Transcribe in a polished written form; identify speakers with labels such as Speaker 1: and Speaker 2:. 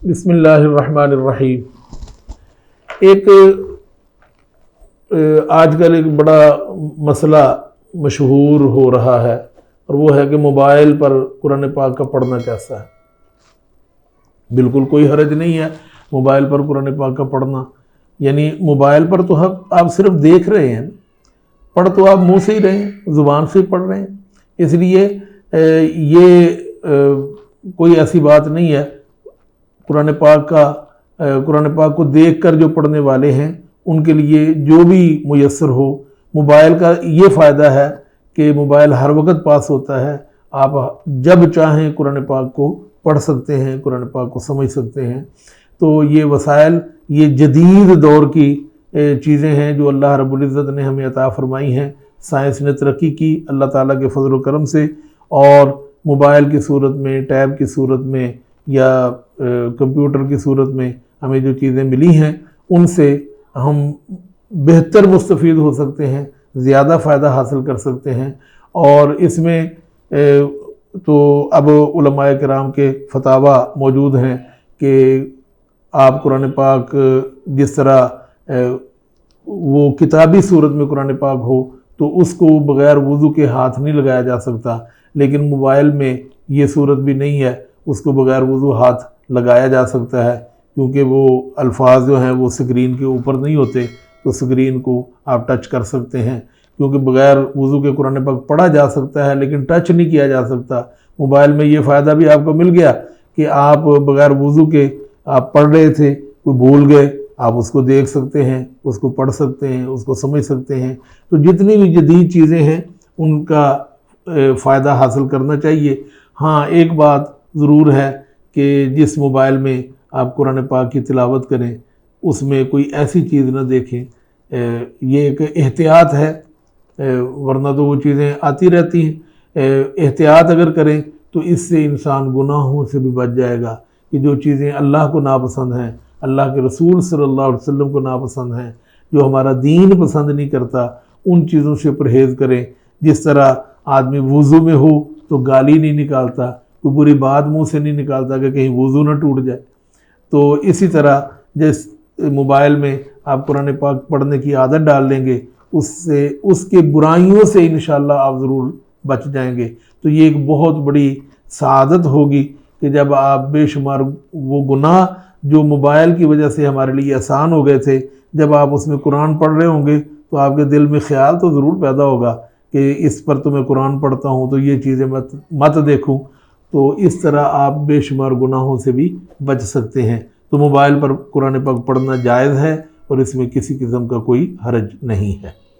Speaker 1: बिस्मिल्लाहिर्रहमानिर्रहीम। एक आजकल एक बड़ा मसला मशहूर हो रहा है और वो है कि मोबाइल पर कुरान पाक का पढ़ना कैसा है। बिल्कुल कोई हरज नहीं है मोबाइल पर कुरान पाक का पढ़ना, यानी मोबाइल पर तो आप सिर्फ देख रहे हैं, पढ़ तो आप मुंह से ही रहे हैं, ज़ुबान से पढ़ रहे हैं। इसलिए ये कोई ऐसी बात नहीं है। कुरान पाक को देख कर जो पढ़ने वाले हैं उनके लिए जो भी मुयस्सर हो। मोबाइल का ये फ़ायदा है कि मोबाइल हर वक्त पास होता है, आप जब चाहें कुरान पाक को पढ़ सकते हैं, कुरान पाक को समझ सकते हैं। तो ये वसाइल, ये जदीद दौर की चीज़ें हैं जो अल्लाह रब्बुल इज़्ज़त ने हमें अता फरमाई हैं। साइंस ने तरक्की की अल्लाह ताला के फजल करम से, और मोबाइल की सूरत में, टैब की सूरत में या कंप्यूटर की सूरत में हमें जो चीज़ें मिली हैं उनसे हम बेहतर मुस्तफ़ीद हो सकते हैं, ज़्यादा फ़ायदा हासिल कर सकते हैं। और इसमें तो अब उलमाए किराम के फतावा मौजूद हैं कि आप कुरान पाक जिस तरह वो किताबी सूरत में कुरान पाक हो तो उसको बग़ैर वुज़ू के हाथ नहीं लगाया जा सकता, लेकिन मोबाइल में ये सूरत भी नहीं है, उसको बग़ैर वुज़ू हाथ लगाया जा सकता है, क्योंकि वो अल्फाज जो हैं वो स्क्रीन के ऊपर नहीं होते, तो स्क्रीन को आप टच कर सकते हैं। क्योंकि बग़ैर वुज़ू के कुरान पाक पढ़ा जा सकता है लेकिन टच नहीं किया जा सकता। मोबाइल में ये फ़ायदा भी आपको मिल गया कि आप बग़ैर वुज़ू के आप पढ़ रहे थे, कोई भूल गए, आप उसको देख सकते हैं, उसको पढ़ सकते हैं, उसको समझ सकते हैं। तो जितनी भी जदीद चीज़ें हैं उनका फ़ायदा हासिल करना चाहिए। हाँ, एक बात ज़रूर है कि जिस मोबाइल में आप कुरान पाक की तिलावत करें उसमें कोई ऐसी चीज़ ना देखें, ये एक एहतियात है, वरना तो वो चीज़ें आती रहती हैं। एहतियात अगर करें तो इससे इंसान गुनाहों से भी बच जाएगा कि जो चीज़ें अल्लाह को नापसंद हैं, अल्लाह के रसूल सल्लल्लाहु अलैहि वसल्लम को नापसंद हैं, जो हमारा दीन पसंद नहीं करता, उन चीज़ों से परहेज़ करें। जिस तरह आदमी वुज़ू में हो तो गाली नहीं निकालता, कोई बुरी बात मुंह से नहीं निकालता कि कहीं वुज़ू ना टूट जाए। तो इसी तरह जिस मोबाइल में आप कुरान पाक पढ़ने की आदत डाल लेंगे उससे, उसके बुराइयों से इंशाअल्लाह आप ज़रूर बच जाएंगे। तो ये एक बहुत बड़ी सआदत होगी कि जब आप बेशुमार वो गुनाह जो मोबाइल की वजह से हमारे लिए आसान हो गए थे, जब आप उसमें कुरान पढ़ रहे होंगे तो आपके दिल में ख्याल तो ज़रूर पैदा होगा कि इस पर तो मैं कुरान पढ़ता हूँ तो ये चीज़ें मत देखूँ। तो इस तरह आप बेशुमार गुनाहों से भी बच सकते हैं। तो मोबाइल पर कुरान पाक पढ़ना जायज़ है और इसमें किसी किस्म का कोई हरज नहीं है।